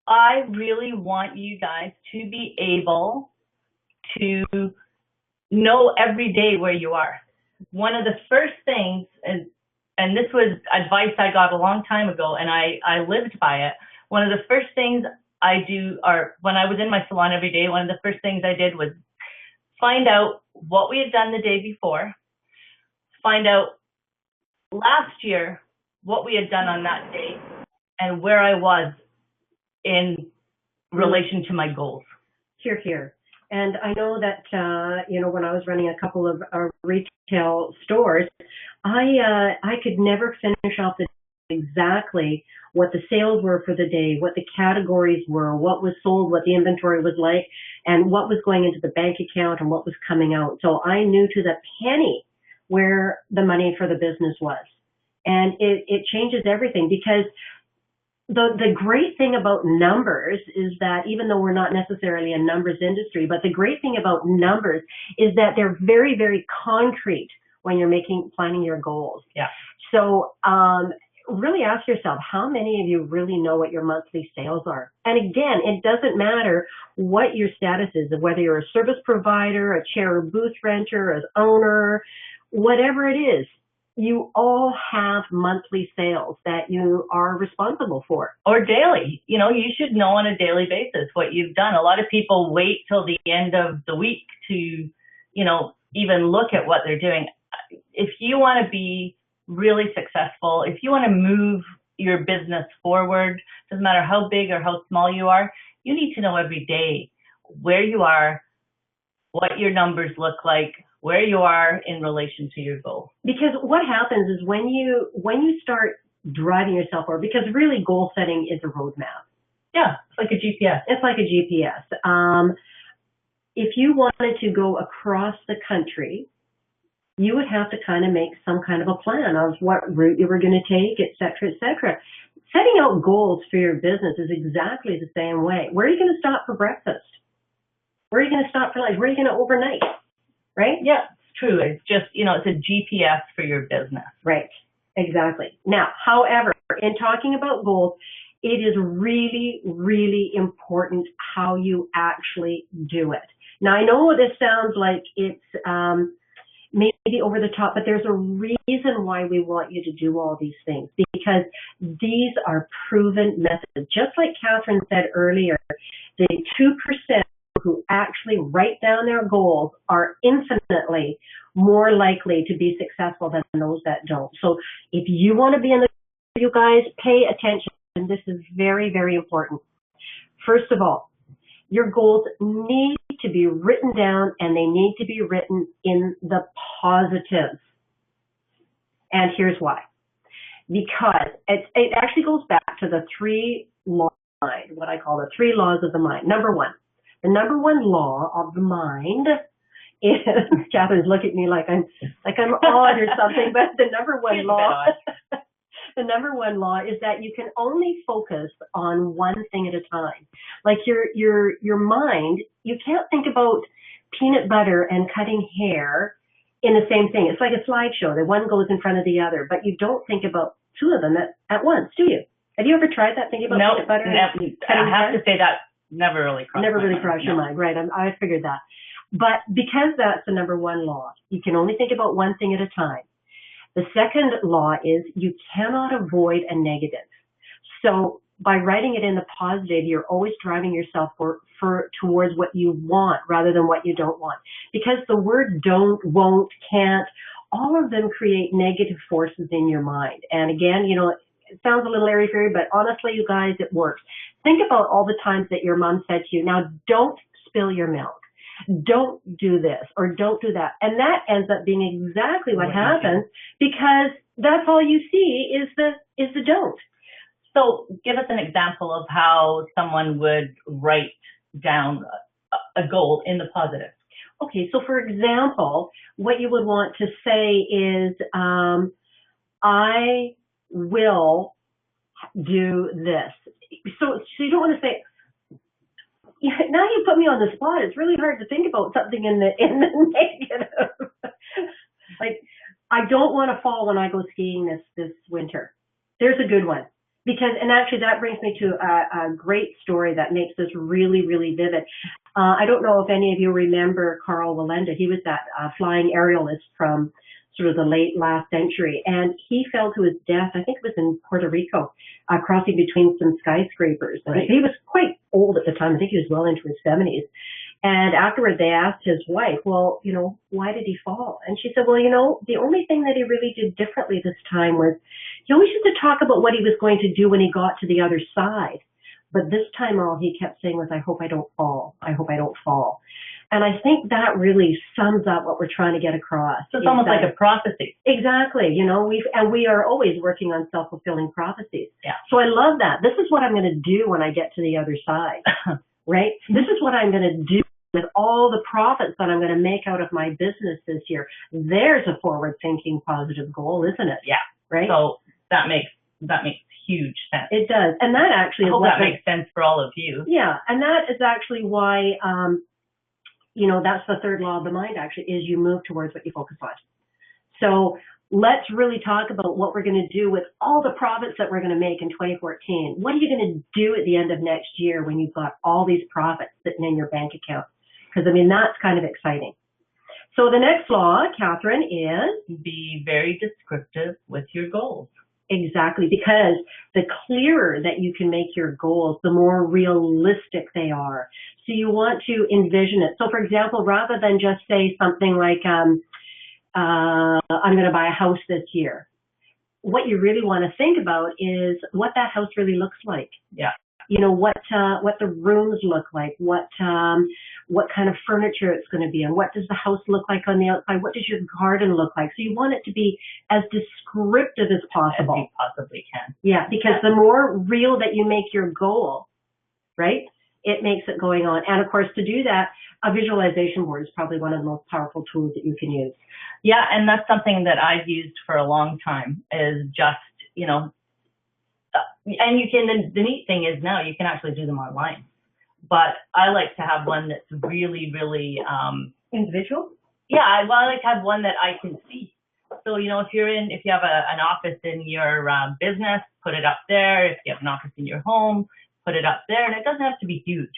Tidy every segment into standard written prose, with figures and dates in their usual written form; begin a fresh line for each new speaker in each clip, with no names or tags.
I really want you guys to be able to know every day where you are. One of the first things, and this was advice I got a long time ago, and I lived by it. One of the first things I do, or when I was in my salon every day, one of the first things I did was find out what we had done the day before, find out last year what we had done on that day, and where I was in relation to my goals.
Here, here. And I know that, when I was running a couple of retail stores, I could never finish off the exactly what the sales were for the day, what the categories were, what was sold, what the inventory was like, and what was going into the bank account and what was coming out. So I knew to the penny where the money for the business was. And it changes everything, because the great thing about numbers is that, even though we're not necessarily a numbers industry, but the great thing about numbers is that they're very, very concrete when you're planning your goals.
Yeah.
So really ask yourself, how many of you really know what your monthly sales are? And again, it doesn't matter what your status is, whether you're a service provider, a chair or booth renter, an owner, whatever it is. You all have monthly sales that you are responsible for.
Or daily. You should know on a daily basis what you've done. A lot of people wait till the end of the week to, even look at what they're doing. If you want to be really successful, if you want to move your business forward, doesn't matter how big or how small you are, you need to know every day where you are, what your numbers look like, where you are in relation to your goal.
Because what happens is when you start driving yourself forward, because really goal setting is a roadmap.
Yeah, it's like a GPS.
It's like a GPS. If you wanted to go across the country, you would have to kind of make some kind of a plan of what route you were going to take, et cetera, et cetera. Setting out goals for your business is exactly the same way. Where are you going to stop for breakfast? Where are you going to stop for lunch? Where are you going to overnight? Right?
Yeah, it's true. It's just, it's a GPS for your business.
Right. Exactly. Now, however, in talking about goals, it is really, really important how you actually do it. Now, I know this sounds like it's maybe over the top, but there's a reason why we want you to do all these things, because these are proven methods. Just like Catherine said earlier, the 2% who actually write down their goals are infinitely more likely to be successful than those that don't. So if you want to be in the, you guys pay attention, and this is very, very important. First of all, your goals need to be written down, and they need to be written in the positive. And here's why. Because it actually goes back to the 3 laws of the mind, what I call the 3 laws of the mind. Number one. The number 1 law of the mind is, Catherine's looking at me like I'm odd or something, but the number 1 law, the number 1 law is that you can only focus on one thing at a time. Like your mind, you can't think about peanut butter and cutting hair in the same thing. It's like a slideshow. The one goes in front of the other, but you don't think about 2 of them at once, do you? Have you ever tried that, thinking about peanut butter?
No, I have to say that never really crossed
your mind, right? I figured that. But because that's the number 1 law, you can only think about one thing at a time. The second law is you cannot avoid a negative. So by writing it in the positive, you're always driving yourself towards what you want rather than what you don't want. Because the word don't, won't, can't, all of them create negative forces in your mind. And again, it sounds a little airy-fairy, but honestly, you guys, it works. Think about all the times that your mom said to you, now don't spill your milk. Don't do this or don't do that. And that ends up being exactly what happens, because that's all you see is the don't.
So give us an example of how someone would write down a goal in the positive.
Okay, so for example, what you would want to say is, I will do this. So you don't want to say, now you put me on the spot. It's really hard to think about something in the negative. Like, I don't want to fall when I go skiing this winter. There's a good one. Because, and actually that brings me to a great story that makes this really, really vivid. I don't know if any of you remember Carl Wallenda. He was that flying aerialist from sort of the late last century, and he fell to his death, I think it was in Puerto Rico, crossing between some skyscrapers.
Right.
He was quite old at the time. I think he was well into his 70s. And afterward, they asked his wife, well, you know, why did he fall? And she said, well, you know, the only thing that he really did differently this time was he always used to talk about what he was going to do when he got to the other side. But this time all he kept saying was, I hope I don't fall. I hope I don't fall. And I think that really sums up what we're trying to get across.
So it's almost like a prophecy.
Exactly. You know, we are always working on self-fulfilling prophecies.
Yeah.
So I love that. This is what I'm going to do when I get to the other side, right? This is what I'm going to do with all the profits that I'm going to make out of my business this year. There's a forward-thinking positive goal, isn't it?
Yeah.
Right?
So that makes huge sense.
It does. And that actually
I hope that makes sense for all of you.
Yeah. And that is actually why, you know, that's the third law of the mind actually, is you move towards what you focus on. So let's really talk about what we're going to do with all the profits that we're going to make in 2014. What are you going to do at the end of next year when you've got all these profits sitting in your bank account? Because, I mean, that's kind of exciting. So the next law, Catherine, is?
Be very descriptive with your goals.
Exactly, because the clearer that you can make your goals, the more realistic they are. So you want to envision it. So, for example, rather than just say something like, I'm going to buy a house this year, what you really want to think about is what that house really looks like.
Yeah.
You know, what the rooms look like, what kind of furniture it's going to be, and what does the house look like on the outside, what does your garden look like. So you want it to be as descriptive as possible.
As you possibly can.
Yeah, because the more real that you make your goal, right, it makes it going on. And of course, to do that, a visualization board is probably one of the most powerful tools that you can use.
Yeah, and that's something that I've used for a long time, is just, you know, and you can, the neat thing is now you can actually do them online. But I like to have one that's really, really
individual.
Yeah, I like to have one that I can see. So, you know, if you have an office in your business, put it up there. If you have an office in your home, put it up there. And it doesn't have to be huge.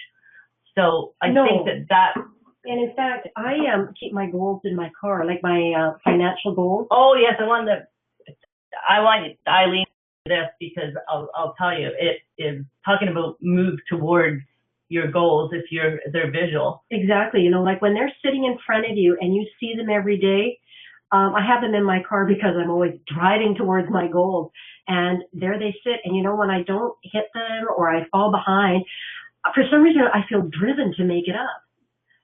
So I think that.
And in fact, I keep my goals in my car, like my financial goals.
Oh yes, I want Aileen this, because I'll tell you, it is talking about move towards your goals if they're visual.
Exactly. You know, like when they're sitting in front of you and you see them every day. I have them in my car because I'm always driving towards my goals, and there they sit. And you know, when I don't hit them or I fall behind, for some reason I feel driven to make it up.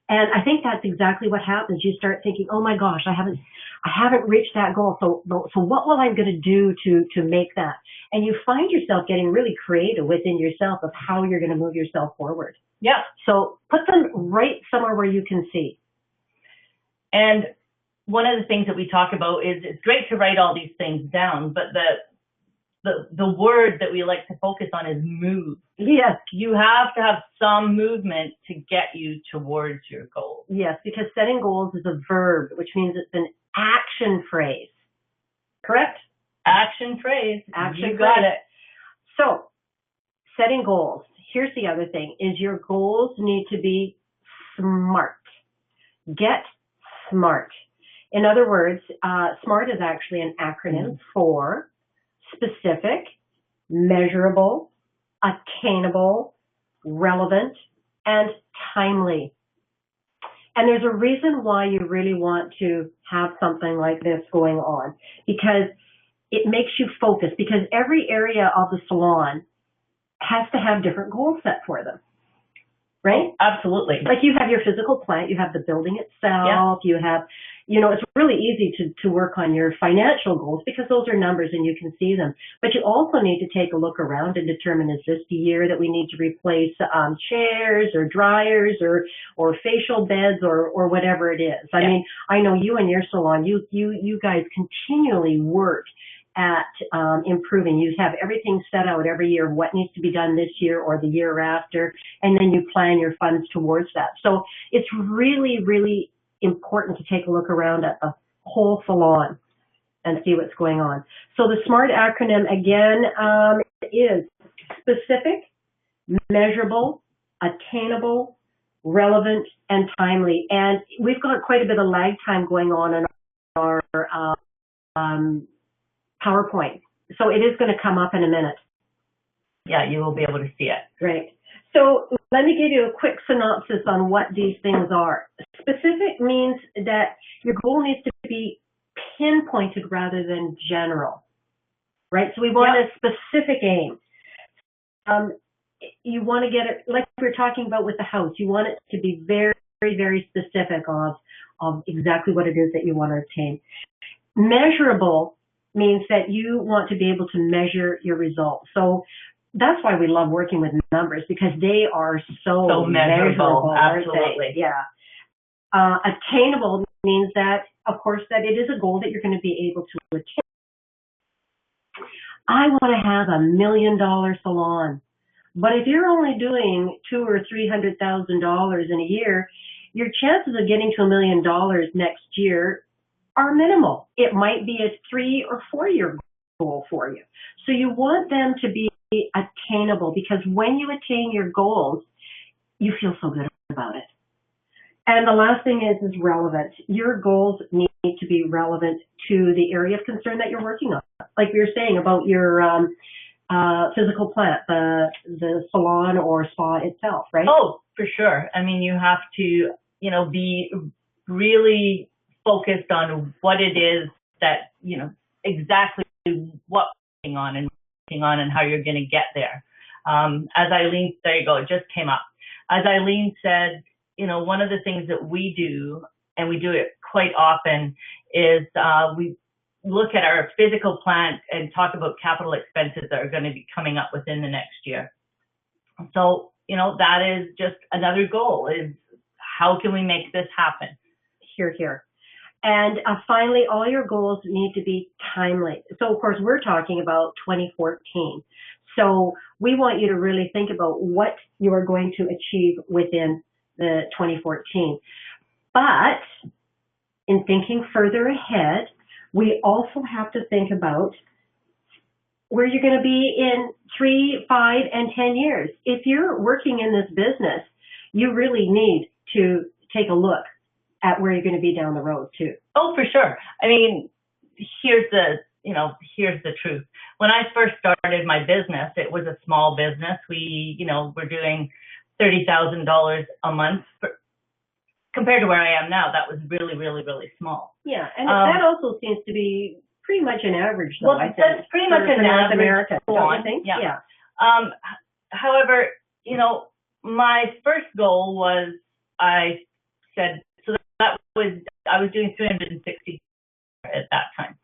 And I think that's exactly what happens. You start thinking, oh my gosh, I haven't reached that goal. So what will I going to do to make that? And you find yourself getting really creative within yourself of how you're going to move yourself forward.
Yeah. So
put them right somewhere where you can see.
And one of the things that we talk about is it's great to write all these things down, but the word that we like to focus on is move.
Yes.
You have to have some movement to get you towards your goal.
Yes, because setting goals is a verb, which means it's an action phrase. Correct?
Action phrase.
Action
you got
phrase.
it.
So, setting goals. Here's the other thing, is your goals need to be smart. Get smart. In other words, SMART is actually an acronym for specific, measurable, attainable, relevant, and timely. And there's a reason why you really want to have something like this going on, because it makes you focus, because every area of the salon has to have different goals set for them. Right?
Oh, absolutely.
Like you have your physical plant, you have the building itself, you have, you know, it's really easy to work on your financial goals because those are numbers and you can see them. But you also need to take a look around and determine, is this the year that we need to replace chairs or dryers or facial beds or whatever it is. I mean, I know you and your salon, you guys continually work at improving. You have everything set out every year, what needs to be done this year or the year after, and then you plan your funds towards that. So it's really, really important to take a look around at the whole salon. and see what's going on. So the SMART acronym again is specific, measurable, attainable, relevant, and timely. And we've got quite a bit of lag time going on in our PowerPoint. So it is going to come up in a minute.
Yeah, you will be able to see it.
Right. So let me give you a quick synopsis on what these things are. Specific means that your goal needs to be pinpointed rather than general, right? So we want a specific aim. You want to get it, like we were talking about with the house, you want it to be very, very, very specific of exactly what it is that you want to attain. Measurable means that you want to be able to measure your results. So that's why we love working with numbers, because they are so measurable.
Absolutely.
Yeah. Attainable means that, of course, that it is a goal that you're going to be able to attain. I want to have $1 million salon, but if you're only doing $200,000 or $300,000 in a year, your chances of getting to $1 million next year are minimal. It might be a 3 or 4 year goal for you. So you want them to be attainable, because when you attain your goals, you feel so good about it. And the last thing is relevant. Your goals need to be relevant to the area of concern that you're working on. Like we were saying about your physical plant, the salon or spa itself, right?
Oh, for sure. I mean, you have to, be really focused on what it is that, exactly what you're working on and how you're going to get there. As Aileen, there you go, it just came up. As Aileen said, one of the things that we do, and we do it quite often, is we look at our physical plant and talk about capital expenses that are going to be coming up within the next year. So, that is just another goal, is how can we make this happen?
Here, here. And finally, all your goals need to be timely. So, of course, we're talking about 2014. So we want you to really think about what you are going to achieve within the 2014. But in thinking further ahead, we also have to think about where you're going to be in 3, 5, and 10 years. If you're working in this business, you really need to take a look at where you're going to be down the road too.
Oh, for sure. I mean, here's the truth. When I first started my business, it was a small business. We, were doing $30,000 a month. Compared to where I am now, that was really, really, really small.
Yeah, and that also seems to be pretty much an average, though,
well,
I think.
That's pretty much an
North
average.
America, don't you think?
Yeah. However, my first goal was, I was doing 360 at that time.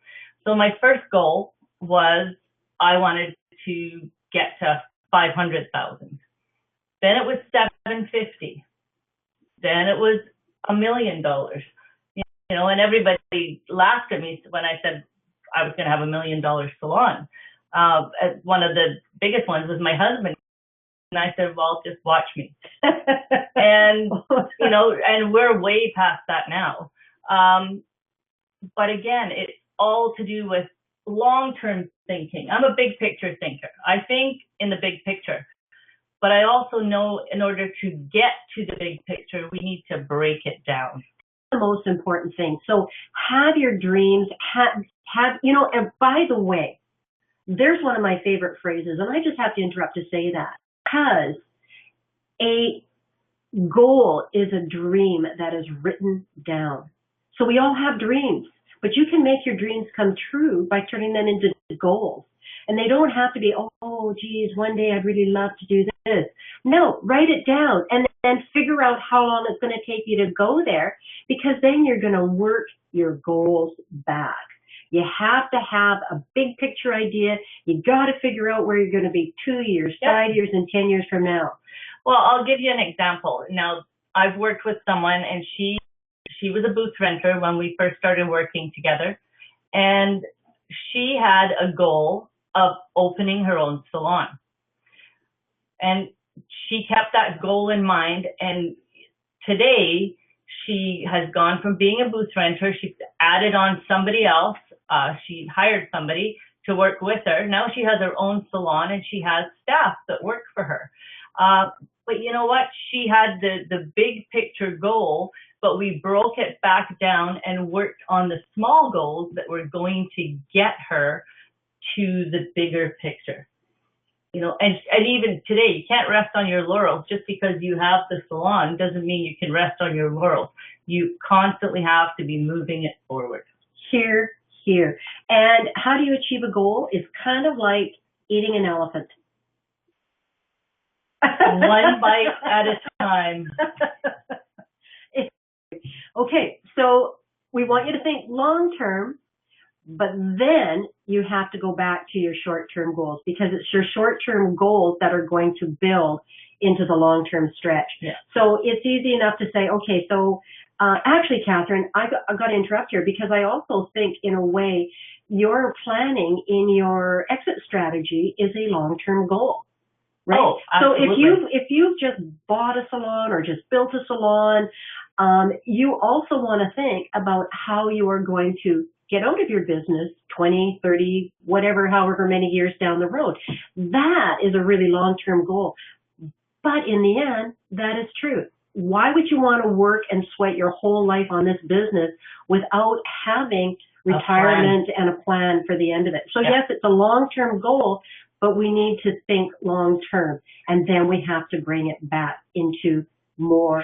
So my first goal was I wanted to get to 500,000. Then it was 750. Then it was $1 million. And everybody laughed at me when I said I was going to have $1 million salon. One of the biggest ones was my husband. And I said, well, just watch me. And, and we're way past that now. But again, it's all to do with long-term thinking. I'm a big picture thinker. I think in the big picture. But I also know in order to get to the big picture, we need to break it down.
The most important thing. So have your dreams, and by the way, there's one of my favorite phrases, and I just have to interrupt to say that, because a goal is a dream that is written down. So we all have dreams, but you can make your dreams come true by turning them into goals. And they don't have to be, oh, geez, one day I'd really love to do this. No, write it down and then figure out how long it's going to take you to go there, because then you're going to work your goals back. You have to have a big picture idea. You got to figure out where you're going to be 2 years, 5 years, and 10 years from now.
Well, I'll give you an example. Now, I've worked with someone, and she was a booth renter when we first started working together, and she had a goal of opening her own salon. And she kept that goal in mind, and today she has gone from being a booth renter, she's added on somebody else, She hired somebody to work with her. Now she has her own salon and she has staff that work for her. But you know what? She had the big picture goal, but we broke it back down and worked on the small goals that were going to get her to the bigger picture. You know, and even today, you can't rest on your laurels. Just because you have the salon doesn't mean you can rest on your laurels. You constantly have to be moving it forward.
Here. And how do you achieve a goal? It's kind of like eating an elephant.
One bite at a time.
Okay, so we want you to think long term, but then you have to go back to your short-term goals, because it's your short-term goals that are going to build into the long-term stretch.
Yeah.
So it's easy enough to say, okay, so actually, Catherine, I got to interrupt here, because I also think in a way your planning in your exit strategy is a long-term goal. Right?
Oh, absolutely.
So if you've just bought a salon or just built a salon, you also want to think about how you are going to get out of your business 20, 30, whatever, however many years down the road. That is a really long-term goal. But in the end, that is true. Why would you want to work and sweat your whole life on this business without having retirement and a plan for the end of it? So yes, it's a long-term goal, but we need to think long-term, and then we have to bring it back into more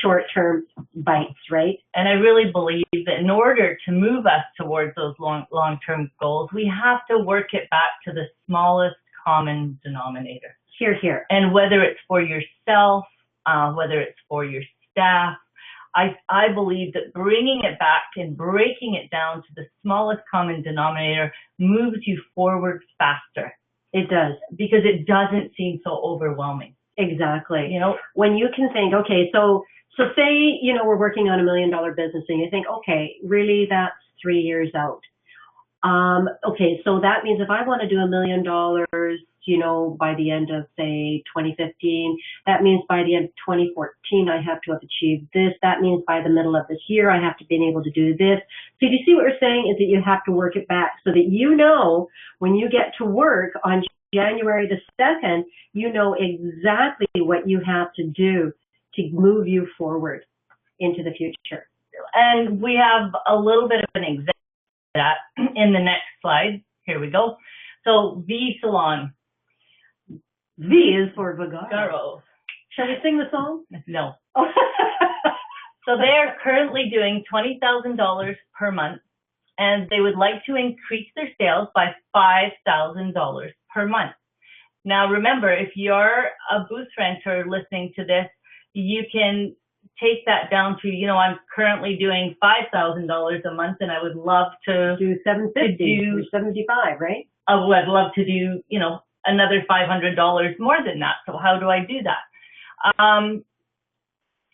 short-term bites, right?
And I really believe that in order to move us towards those long-term goals, we have to work it back to the smallest common denominator.
Here.
And whether it's for yourself, whether it's for your staff, I believe that bringing it back and breaking it down to the smallest common denominator moves you forward faster.
It does.
Because it doesn't seem so overwhelming.
Exactly.
You know,
when you can think, okay, so say, you know, we're working on $1 million business, and you think, okay, really that's 3 years out. Okay, so that means if I want to do $1 million, you know, by the end of, say, 2015, that means by the end of 2014, I have to have achieved this. That means by the middle of this year, I have to be able to do this. So do you see what we're saying is that you have to work it back so that you know when you get to work on January the 2nd, you know exactly what you have to do to move you forward into the future.
And we have a little bit of an example of that in the next slide. Here we go. So V Salon.
V is for
Vagaro.
Shall we sing the song?
No. So they're currently doing $20,000 per month, and they would like to increase their sales by $5,000 per month. Now, remember, if you're a booth renter listening to this, you can take that down to, you know, I'm currently doing $5,000 a month, and I would love to
do $750 or $75, right?
I would love to do, you know, another $500 more than that. So how do I do that?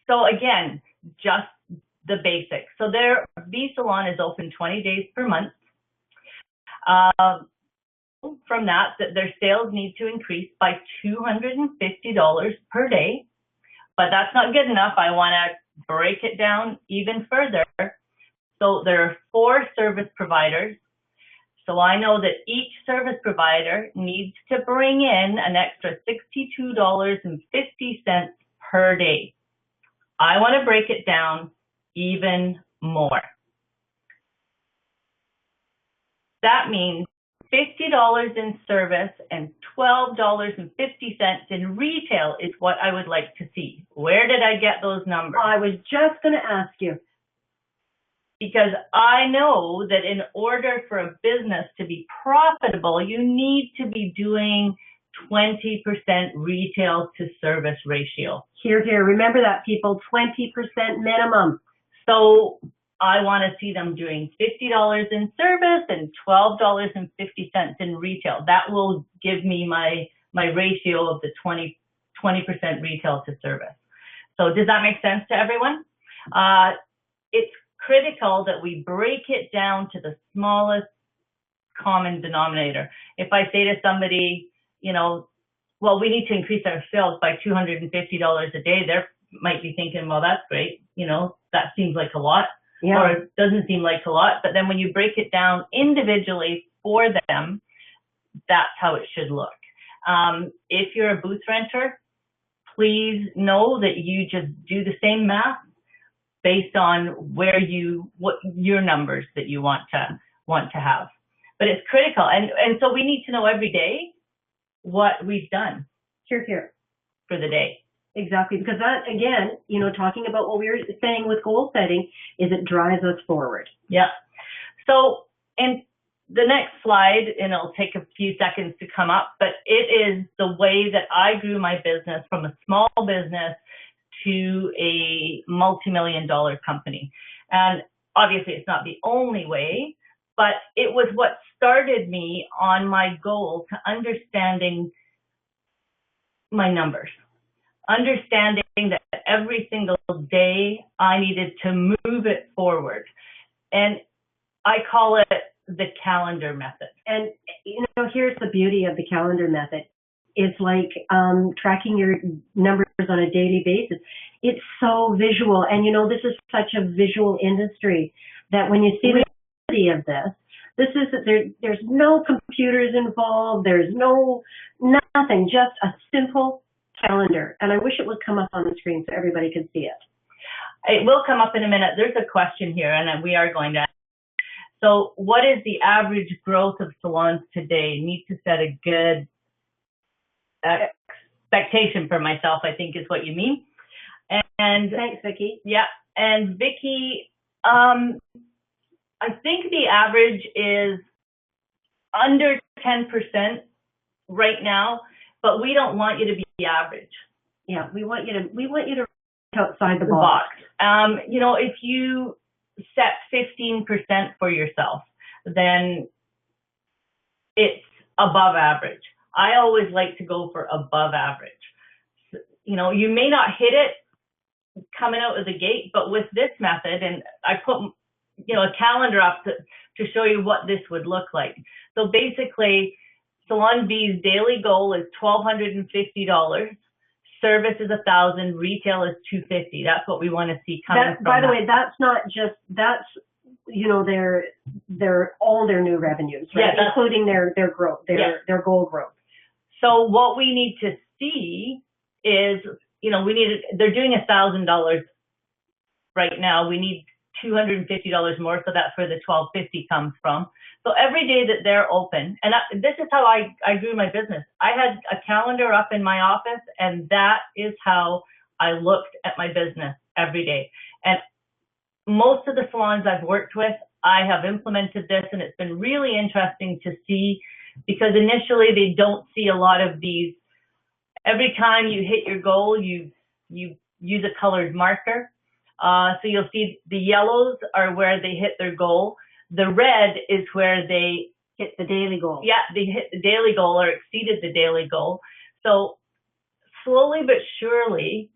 So again, just the basics. So their V Salon is open 20 days per month. From that, their sales need to increase by $250 per day. But that's not good enough. I want to break it down even further. So there are 4 service providers. So I know that each service provider needs to bring in an extra $62.50 per day. I want to break it down even more. That means $50 in service and $12.50 in retail is what I would like to see. Where did I get those numbers?
I was just going to ask you.
Because I know that in order for a business to be profitable, you need to be doing 20% retail to service ratio.
Here. Remember that, people, 20% minimum.
So I want to see them doing $50 in service and $12.50 in retail. That will give me my ratio of the 20% retail to service. So does that make sense to everyone? It's critical that we break it down to the smallest common denominator. If I say to somebody, you know, well, we need to increase our sales by $250 a day, they might be thinking, well, that's great. You know, that seems like a lot.
Yeah.
or it doesn't seem like a lot, but then when you break it down individually for them, that's how it should look. If you're a booth renter, please know that you just do the same math based on what your numbers that you want to have. But it's critical, and so we need to know every day what we've done.
Here.
For the day.
Exactly, because that, again, talking about what we were saying with goal setting, is it drives us forward.
Yeah. So, and the next slide, and it'll take a few seconds to come up, but it is the way that I grew my business from a small business to a multi-million-dollar company. And obviously it's not the only way, but it was what started me on my goal to understanding my numbers, understanding that every single day I needed to move it forward. And I call it the calendar method. And
here's the beauty of the calendar method. It's like tracking your numbers on a daily basis. It's so visual. And this is such a visual industry that when you see the reality of this is there's no computers involved. There's nothing, just a simple calendar. And I wish it would come up on the screen so everybody could see it.
It will come up in a minute. There's a question here, and we are going to. So what is the average growth of salons today? Need to set a good expectation for myself, I think is what you mean. And
thanks, Vicki.
Yeah. And Vicki, I think the average is under 10% right now, but we don't want you to be average.
Yeah, we want you to outside the box.
If you set 15% for yourself, then it's above average. I always like to go for above average. You may not hit it coming out of the gate, but with this method, and I put a calendar up to show you what this would look like. So basically, Salon B's daily goal is $1,250. Service is $1,000. Retail is $250. That's what we want to see coming from.
By the way, that's not just their all their new revenues, right? Yeah, including their growth, their goal growth.
So what we need to see is, they're doing $1,000 right now. We need $250 more, so that's where the $1,250 comes from. So every day that they're open, and this is how I grew my business. I had a calendar up in my office, and that is how I looked at my business every day. And most of the salons I've worked with, I have implemented this, and it's been really interesting to see, because initially they don't see a lot of these. Every time you hit your goal, you use a colored marker. So you'll see the yellows are where they hit their goal. The red is where they
hit the daily goal.
Yeah, they hit the daily goal or exceeded the daily goal. So slowly but surely,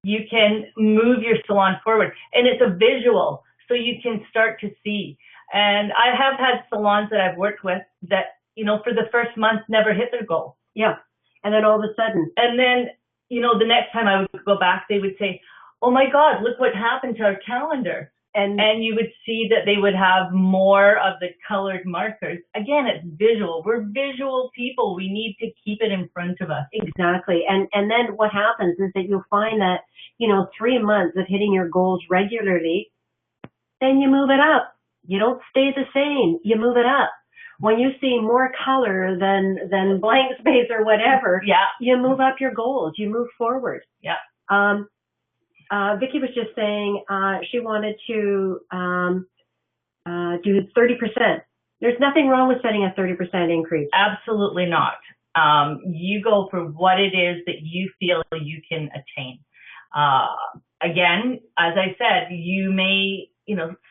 you can move your salon forward. And it's a visual, so you can start to see. And I have had salons that I've worked with that, for the first month never hit their goal.
Yeah. And then all of a sudden.
And then, the next time I would go back, they would say, oh my God, look what happened to our calendar. And you would see that they would have more of the colored markers. Again, it's visual. We're visual people. We need to keep it in front of us.
Exactly. And then what happens is that you'll find that, 3 months of hitting your goals regularly, then you move it up. You don't stay the same. You move it up. When you see more color than blank space or whatever, you move up your goals. You move forward.
Yeah.
Vicki was just saying she wanted to do 30%. There's nothing wrong with setting a 30% increase.
Absolutely not. You go for what it is that you feel you can attain. Again, as I said, you may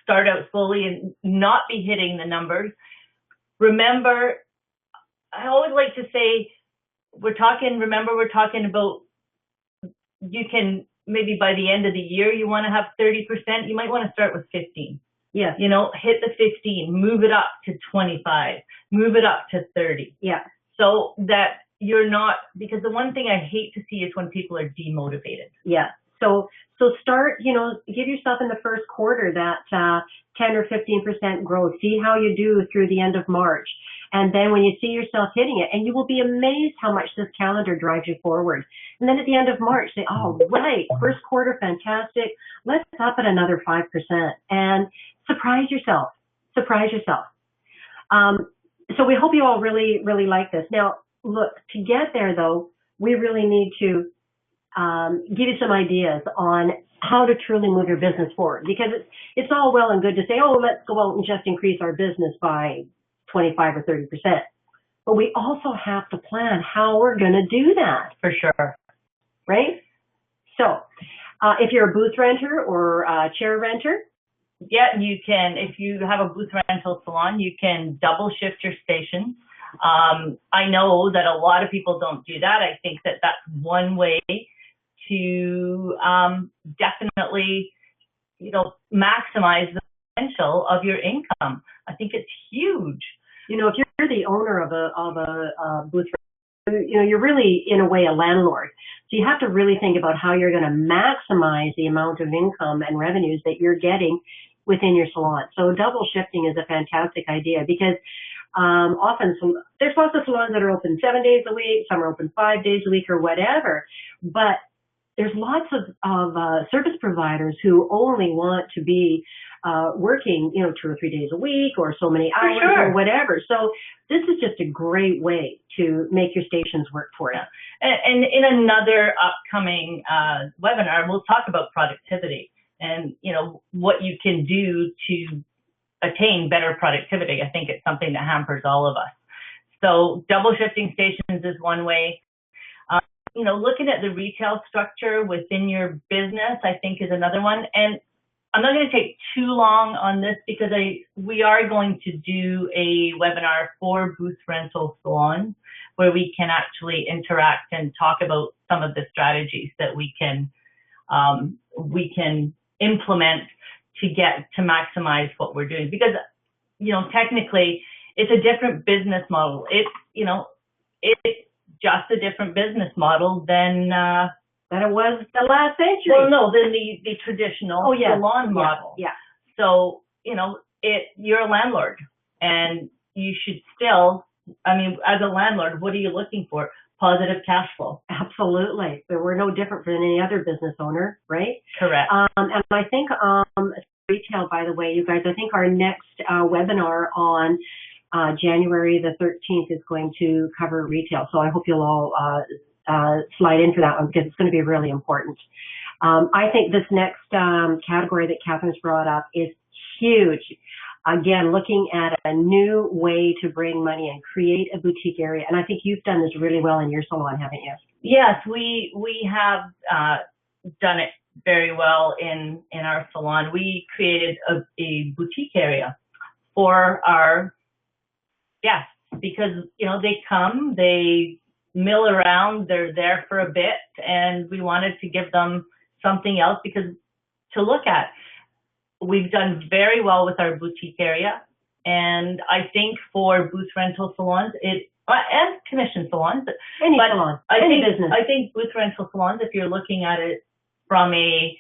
start out slowly and not be hitting the numbers. Remember, I always like to say, we're talking about, you can, maybe by the end of the year, you want to have 30%. You might want to start with 15.
Yeah.
Hit the 15, move it up to 25, move it up to 30.
Yeah.
So that you're not, because the one thing I hate to see is when people are demotivated.
Yeah. So start, give yourself in the first quarter that 10 or 15% growth. See how you do through the end of March. And then when you see yourself hitting it, and you will be amazed how much this calendar drives you forward. And then at the end of March, say, oh, right, first quarter, fantastic. Let's up it another 5% and surprise yourself. Surprise yourself. So we hope you all really, really like this. Now, look, to get there, though, we really need to give you some ideas on how to truly move your business forward, because it's all well and good to say, oh, let's go out and just increase our business by 25 or 30%. But we also have to plan how we're going to do that.
For sure.
Right? So if you're a booth renter or a chair renter,
yeah, you can. If you have a booth rental salon, you can double shift your stations. I know that a lot of people don't do that. I think that that's one way to definitely, maximize the potential of your income. I think it's huge.
If you're the owner of a booth, you're really, in a way, a landlord. So you have to really think about how you're going to maximize the amount of income and revenues that you're getting within your salon. So double shifting is a fantastic idea, because often there's lots of salons that are open 7 days a week, some are open 5 days a week or whatever, but there's lots of service providers who only want to be working, 2 or 3 days a week or so many hours or whatever. So this is just a great way to make your stations work for you.
And in another upcoming webinar, we'll talk about productivity and, what you can do to attain better productivity. I think it's something that hampers all of us. So double shifting stations is one way. Looking at the retail structure within your business, I think, is another one. And I'm not going to take too long on this, because we are going to do a webinar for booth rental salons where we can actually interact and talk about some of the strategies that we can implement to maximize what we're doing. Because, technically it's a different business model. It's just a different business model than
it was the last century.
Well, no, than the traditional salon model.
Yeah.
So, you're a landlord, and you should still, as a landlord, what are you looking for? Positive cash flow.
Absolutely. We're no different than any other business owner, right?
Correct.
And I think retail, by the way, you guys, I think our next webinar on January the 13th is going to cover retail. So I hope you'll all slide in for that one, because it's going to be really important. I think this next category that Catherine's brought up is huge. Again, looking at a new way to bring money and create a boutique area. And I think you've done this really well in your salon, haven't you?
Yes, we have done it very well in our salon. We created a boutique area for our guests, because they come, they mill around, they're there for a bit, and we wanted to give them something else to look at. We've done very well with our boutique area, and I think for booth rental salons, and commission salons,
any business.
I think booth rental salons, if you're looking at it from a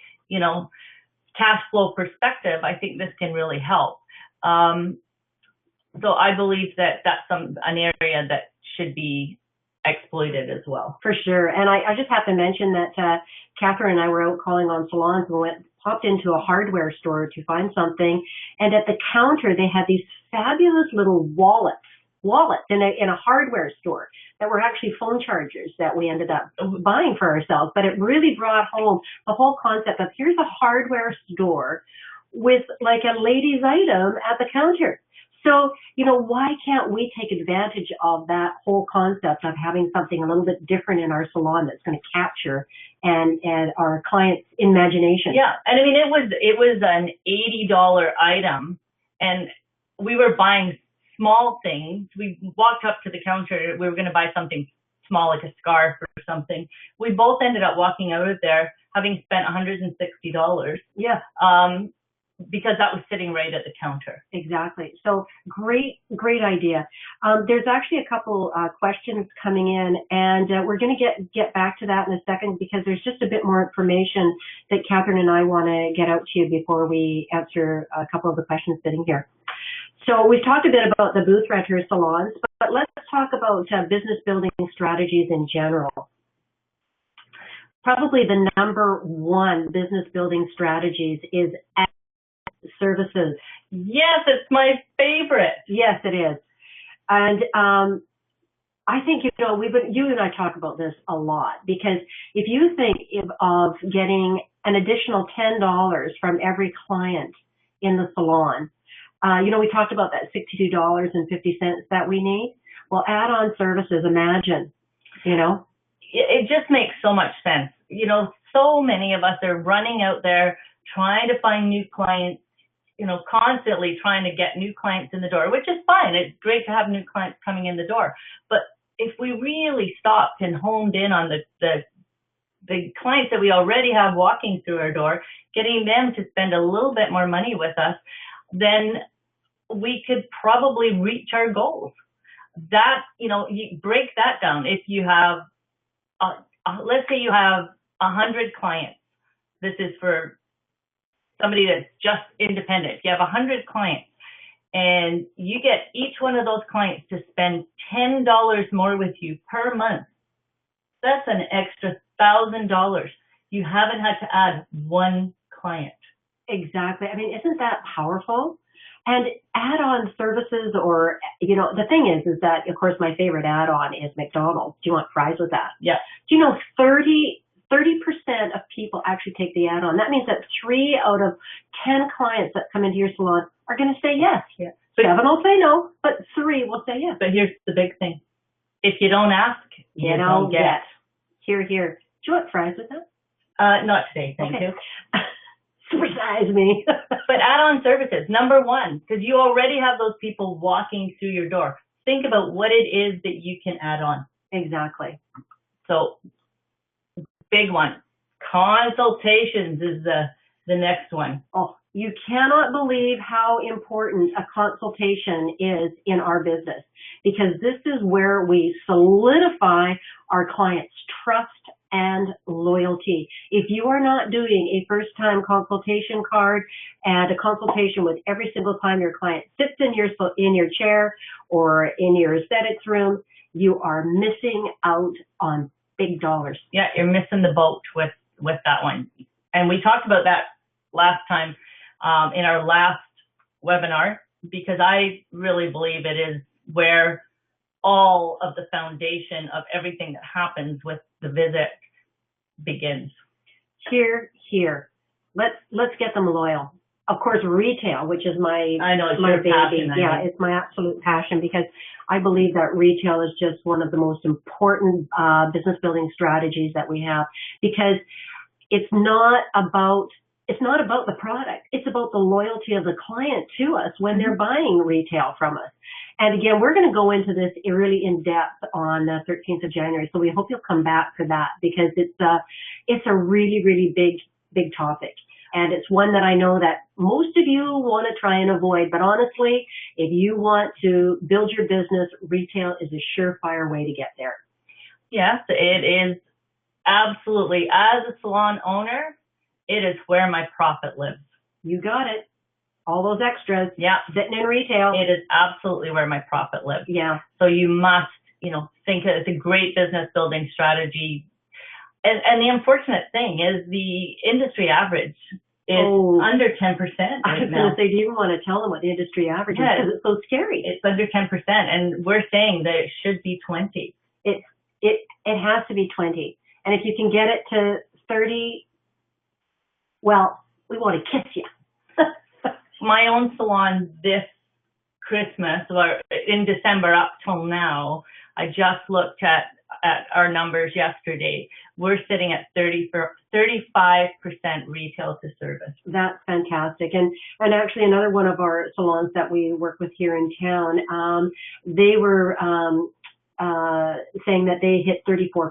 cash flow perspective, I think this can really help. So I believe that that's an area that should be exploited as well.
For sure. And I just have to mention that Catherine and I were out calling on salons and popped into a hardware store to find something. And at the counter, they had these fabulous little wallets in a hardware store that were actually phone chargers that we ended up buying for ourselves. But it really brought home the whole concept of, here's a hardware store with like a ladies' item at the counter. So, why can't we take advantage of that whole concept of having something a little bit different in our salon that's going to capture and our clients' imagination?
Yeah. And it was an $80 item, and we were buying small things. We walked up to the counter. We were going to buy something small, like a scarf or something. We both ended up walking out of there having spent $160.
Yeah.
because that was sitting right at the counter.
Exactly. So great idea. There's actually a couple questions coming in, and we're going to get back to that in a second because there's just a bit more information that Catherine and I want to get out to you before we answer a couple of the questions sitting here. So we've talked a bit about the booth renter salons, but let's talk about business building strategies in general. Probably the number one business building strategies is services.
Yes, it's my favorite.
Yes, it is. And I think, you and I talk about this a lot, because if you think of getting an additional $10 from every client in the salon, we talked about that $62.50 that we need. Well, add-on services, imagine,
It just makes so much sense. So many of us are running out there trying to find new clients, constantly trying to get new clients in the door, which is fine. It's great to have new clients coming in the door. But if we really stopped and honed in on the clients that we already have walking through our door, getting them to spend a little bit more money with us, then we could probably reach our goals. That, you break that down. If you have, let's say you have 100 clients. This is for somebody that's just independent. If you have 100 clients and you get each one of those clients to spend $10 more with you per month, that's an extra $1,000. You haven't had to add one client.
Exactly. I mean, isn't that powerful? And add-on services, or, the thing is that, of course, my favorite add-on is McDonald's. Do you want fries with that?
Yeah.
Do you know 30% of people actually take the add-on? That means that 3 out of 10 clients that come into your salon are going to say yes.
Yeah.
7 will say no, but 3 will say yes.
But here's the big thing. If you don't ask, you don't get.
Here. Do you want fries with that?
Not today, thank you.
Supersize me.
But add-on services, number one, because you already have those people walking through your door. Think about what it is that you can add on.
Exactly.
So, big one. Consultations is the next one.
Oh, you cannot believe how important a consultation is in our business, because this is where we solidify our clients' trust and loyalty. If you are not doing a first-time consultation card and a consultation with every single time your client sits in your chair or in your aesthetics room, you are missing out on big dollars.
Yeah, you're missing the boat with that one. And we talked about that last time in our last webinar, because I really believe it is where all of the foundation of everything that happens with the visit begins.
Here. Let's get them loyal. Of course, retail, which is my baby.
Passion,
yeah, it's my absolute passion, because I believe that retail is just one of the most important business building strategies that we have, because it's not about the product. It's about the loyalty of the client to us when they're buying retail from us. And again, we're going to go into this really in depth on the 13th of January. So we hope you'll come back for that, because it's a really, really big topic. And it's one that I know that most of you want to try and avoid. But honestly, if you want to build your business, retail is a surefire way to get there.
Yes, it is absolutely. As a salon owner, it is where my profit lives.
You got it. All those extras.
Yeah.
Sitting in retail.
It is absolutely where my profit lives.
Yeah.
So you must, think that it's a great business building strategy. And the unfortunate thing is the industry average is under 10%.
I was going to say, do you even want to tell them what the industry average is? Because it's so scary.
It's under 10%, and we're saying that it should be 20.
It has to be 20. And if you can get it to 30, well, we want to kiss you.
My own salon this Christmas, or in December up till now, I just looked at our numbers yesterday. We're sitting at 35% retail to service.
That's fantastic. And actually another one of our salons that we work with here in town, they were saying that they hit 34%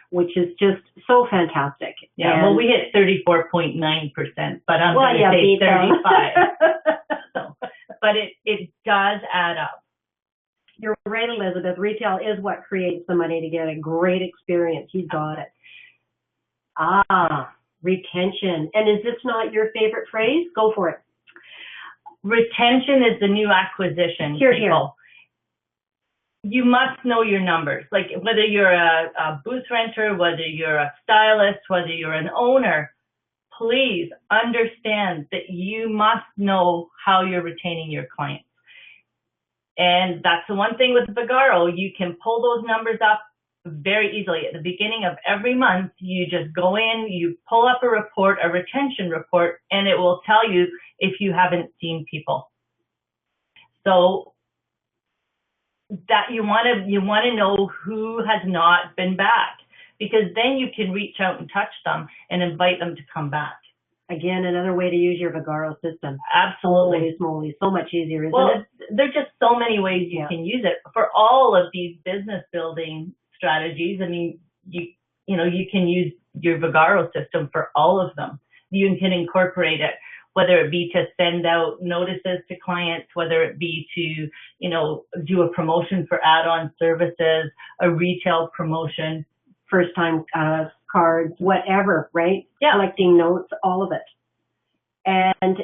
which is just so fantastic.
Yeah,
and,
well, we hit 34.9%, but I'm
well,
going to
yeah,
say
beat them.
35. So, but it does add up.
You're right, Elizabeth. Retail is what creates the money to get a great experience. You got it. Retention. And is this not your favorite phrase? Go for it.
Retention is the new acquisition.
Here,
people. You must know your numbers. Like whether you're a booth renter, whether you're a stylist, whether you're an owner, please understand that you must know how you're retaining your clients. And that's the one thing with Vagaro, you can pull those numbers up very easily. At the beginning of every month, you just go in, you pull up a report, a retention report, and it will tell you if you haven't seen people. So that you want to know who has not been back, because then you can reach out and touch them and invite them to come back.
Again, another way to use your Vagaro system.
Absolutely.
Holy smoly, so much easier, isn't
well,
it?
There's just so many ways you can use it for all of these business building strategies. I mean, you can use your Vagaro system for all of them. You can incorporate it, whether it be to send out notices to clients, whether it be to, do a promotion for add-on services, a retail promotion.
First time cards, whatever, right?
Yeah.
Collecting notes, all of it. And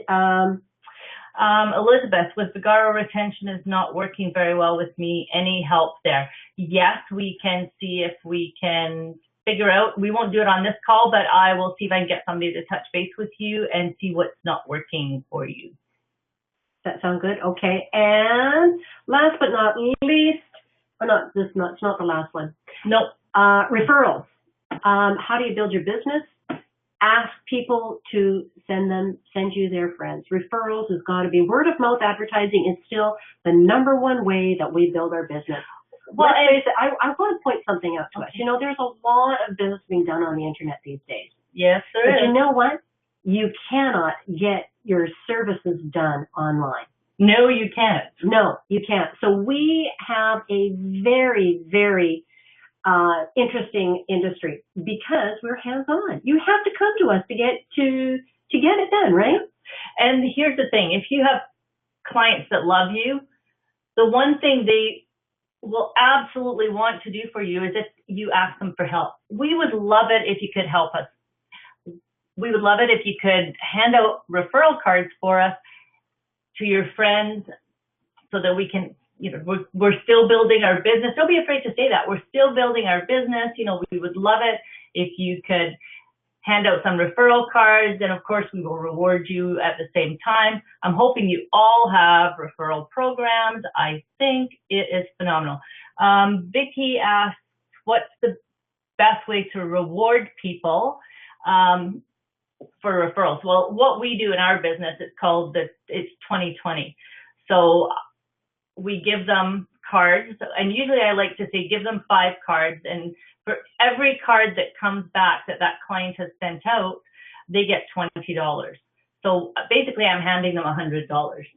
Elizabeth, with Vagaro, retention is not working very well with me. Any help there? Yes, we can see if we can figure out. We won't do it on this call, but I will see if I can get somebody to touch base with you and see what's not working for you.
That sounds good. Okay. And last but not least, it's not the last one.
Nope.
Referrals. How do you build your business? Ask people to send you their friends. Referrals has got to be word of mouth advertising is still the number one way that we build our business. Well, I want to point something out to us. There's a lot of business being done on the internet these days.
Yes, there is.
But you know what? You cannot get your services done online.
No, you can't.
No, you can't. So we have a very, very interesting industry because we're hands-on. You have to come to us to get it done, right?
And here's the thing: if you have clients that love you, the one thing they will absolutely want to do for you is if you ask them for help. We would love it if you could help us. We would love it if you could hand out referral cards for us to your friends so that we can, we're still building our business. Don't be afraid to say that. We're still building our business. We would love it if you could hand out some referral cards, and of course we will reward you at the same time. I'm hoping you all have referral programs. I think it is phenomenal. Vicky asks, what's the best way to reward people for referrals? Well, what we do in our business, it's 2020. So we give them cards, and usually I like to say give them 5 cards, and for every card that comes back that client has sent out, they get $20. So basically I'm handing them $100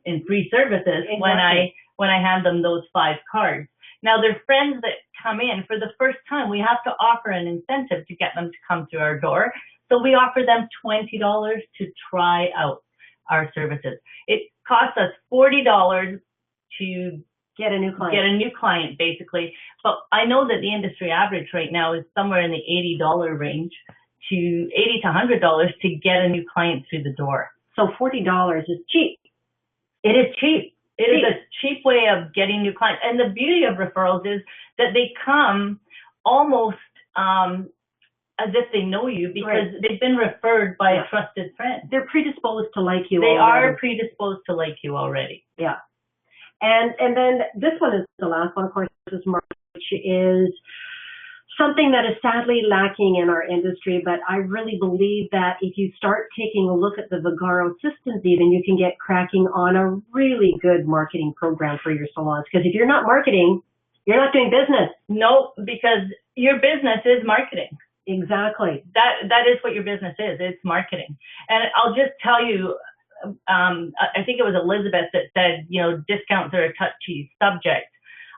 in free services. Exactly. when I hand them those 5 cards. Now they're friends that come in for the first time. We have to offer an incentive to get them to come through our door. So we offer them $20 to try out our services. It costs us $40 to get a new client, basically. But I know that the industry average right now is somewhere in the $80 range to $80 to $100 to get a new client through the door.
So $40 is cheap.
It is cheap. It is a cheap way of getting new clients. And the beauty of referrals is that they come almost as if they know you because they've been referred by a trusted friend.
They're predisposed to like you
already. They are predisposed to like you already.
Yeah. And then this one is the last one, of course, is March, which is something that is sadly lacking in our industry, but I really believe that if you start taking a look at the Vagaro systems even, you can get cracking on a really good marketing program for your salons. Because if you're not marketing, you're not doing business.
No, because your business is marketing.
Exactly.
That is what your business is. It's marketing. And I'll just tell you, I think it was Elizabeth that said, discounts are a touchy subject.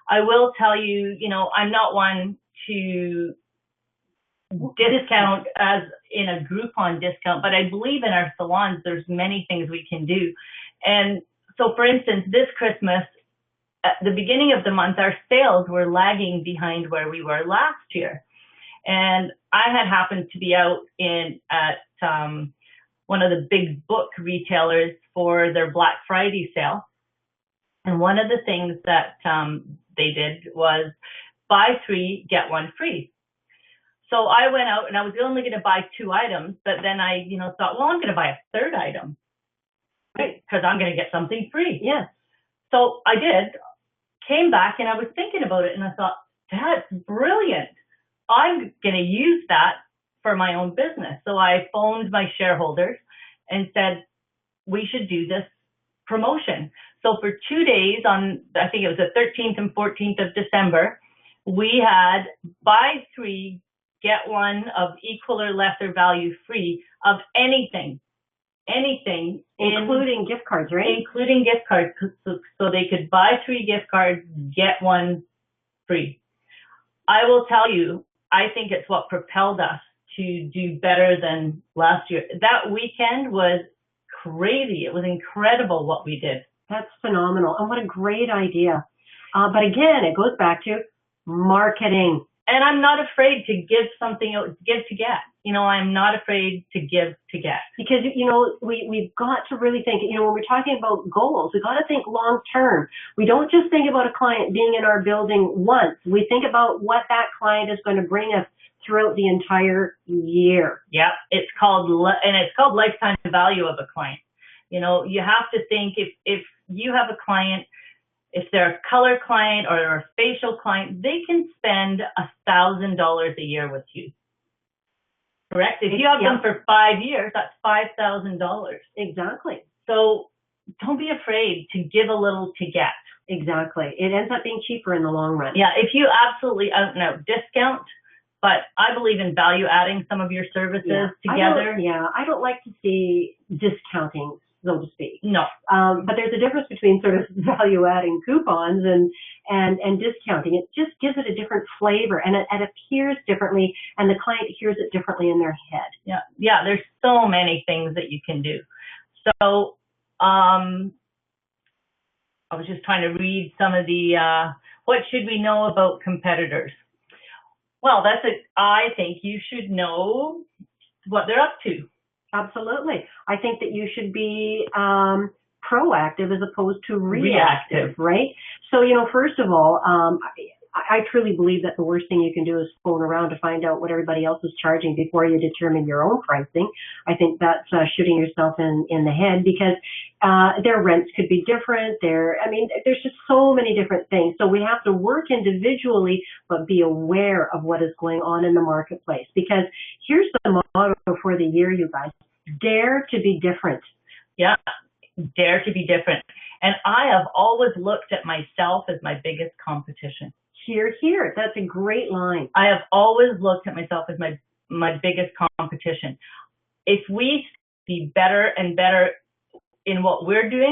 I will tell you, I'm not one to discount as in a Groupon discount, but I believe in our salons, there's many things we can do. And so, for instance, this Christmas, at the beginning of the month, our sales were lagging behind where we were last year. And I had happened to be out at one of the big book retailers for their Black Friday sale. And one of the things that they did was buy 3, get 1 free. So I went out and I was only going to buy 2 items, but then I, thought, well, I'm going to buy a 3rd item, right? Because I'm going to get something free.
Yeah.
So I did, came back and I was thinking about it and I thought, that's brilliant. I'm going to use that for my own business. So I phoned my shareholders and said, we should do this promotion. So for 2 days on, I think it was the 13th and 14th of December, we had buy 3, get 1 of equal or lesser value free of anything,
including gift cards, right?
Including gift cards. So they could buy 3 gift cards, get 1 free. I will tell you, I think it's what propelled us to do better than last year. That weekend was crazy. It was incredible what we did.
That's phenomenal. And what a great idea. But again, it goes back to marketing.
And I'm not afraid to give something out, give to get. I'm not afraid to give to get.
Because, we've got to really think, when we're talking about goals, we've got to think long term. We don't just think about a client being in our building once. We think about what that client is going to bring us throughout the entire year.
Yeah, it's called lifetime value of a client. You have to think if you have a client, if they're a color client or a facial client, they can spend $1,000 a year with you. Correct? If you have them for 5 years, that's $5,000.
Exactly.
So don't be afraid to give a little to get.
Exactly. It ends up being cheaper in the long run.
Yeah, if you absolutely out and out discount, but I believe in value adding some of your services together.
I don't like to see discounting, so to speak.
No.
But there's a difference between sort of value adding coupons and discounting. It just gives it a different flavor and it appears differently and the client hears it differently in their head.
Yeah. Yeah. There's so many things that you can do. So, I was just trying to read some of the, what should we know about competitors? Well, I think you should know what they're up to.
Absolutely. I think that you should be proactive as opposed to reactive, right? So, first of all, I truly believe that the worst thing you can do is phone around to find out what everybody else is charging before you determine your own pricing. I think that's shooting yourself in the head because their rents could be different. There's just so many different things. So we have to work individually, but be aware of what is going on in the marketplace. Because here's the motto for the year, you guys. Dare to be different.
Yeah, dare to be different. And I have always looked at myself as my biggest competition.
Here. That's a great line.
I have always looked at myself as my biggest competition. If we be better and better in what we're doing,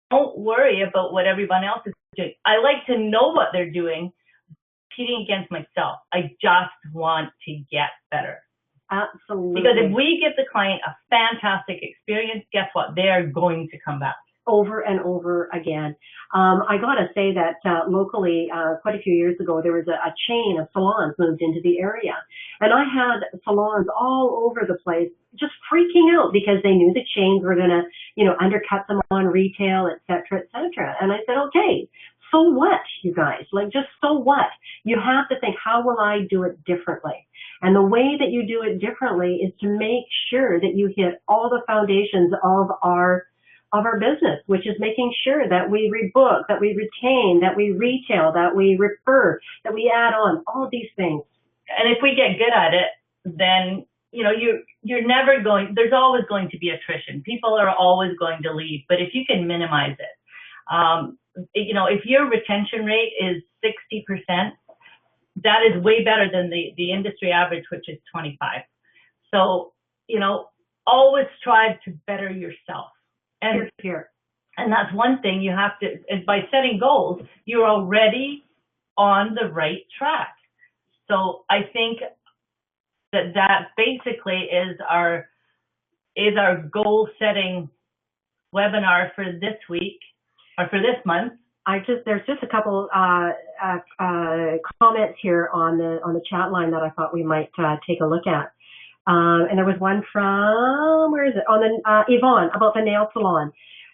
don't worry about what everyone else is doing. I like to know what they're doing, competing against myself. I just want to get better.
Absolutely.
Because if we give the client a fantastic experience, guess what? They're going to come back.
Over and over again. I got to say that locally, quite a few years ago, there was a chain of salons moved into the area. And I had salons all over the place just freaking out because they knew the chains were going to, undercut them on retail, et cetera, et cetera. And I said, okay, so what, you guys? Just so what? You have to think, how will I do it differently? And the way that you do it differently is to make sure that you hit all the foundations of our business, which is making sure that we rebook, that we retain, that we retail, that we refer, that we add on, all these things.
And if we get good at it, then, you're never going, there's always going to be attrition. People are always going to leave, but if you can minimize it, if your retention rate is 60%, that is way better than the industry average, which is 25. So, always strive to better yourself. And that's one thing you have to, and by setting goals, you're already on the right track. So I think that basically is our goal setting webinar for this week or for this month.
There's just a couple comments here on the chat line that I thought we might take a look at. And there was one from, where is it? On the Yvonne, about the nail salon.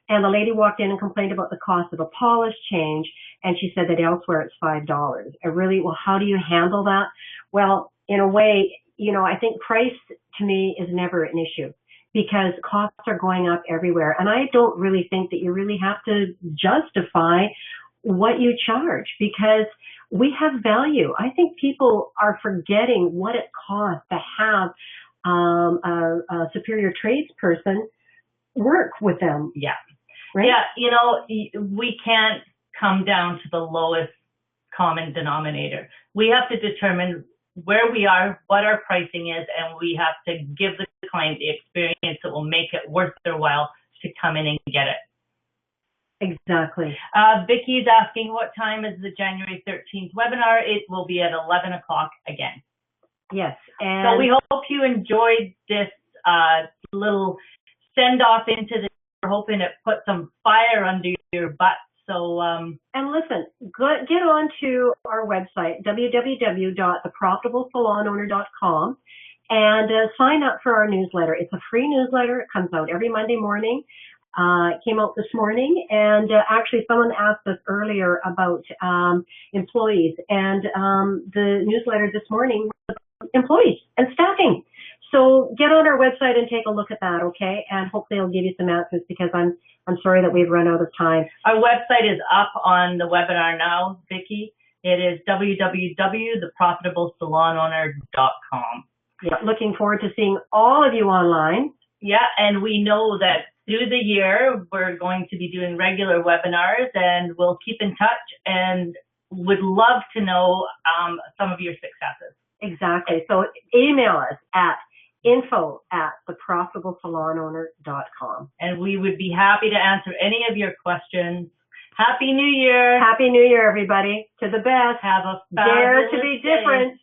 And the lady walked in and complained about the cost of a polish change, and she said that elsewhere it's $5. Well, how do you handle that? Well, in a way, I think price to me is never an issue, because costs are going up everywhere. And I don't really think that you really have to justify what you charge, because we have value. I think people are forgetting what it costs to have a superior tradesperson work with them.
Yeah.
Right?
Yeah, we can't come down to the lowest common denominator. We have to determine where we are, what our pricing is, and we have to give the client the experience that will make it worth their while to come in and get it.
Exactly.
Vicky's asking, what time is the January 13th webinar? It will be at 11 o'clock again.
Yes. And
so we hope you enjoyed this little send off into the, we're hoping it put some fire under your butt. So,
and listen, get on to our website, www.theprofitablesalonowner.com, and sign up for our newsletter. It's a free newsletter. It comes out every Monday morning. It came out this morning, and actually someone asked us earlier about employees, and the newsletter this morning was employees and staffing. So get on our website and take a look at that, okay? And hopefully it'll give you some answers, because I'm sorry that we've run out of time.
Our website is up on the webinar now, Vicki. It is www.theprofitablesalonowner.com.
Yeah, looking forward to seeing all of you online.
Yeah, and we know that through the year, we're going to be doing regular webinars, and we'll keep in touch and would love to know some of your successes.
Exactly. So email us at info@theprofitablesalonowner.com.
And we would be happy to answer any of your questions. Happy New Year.
Happy New Year, everybody. To the best.
Have a
Dare
fabulous
to be
day.
different.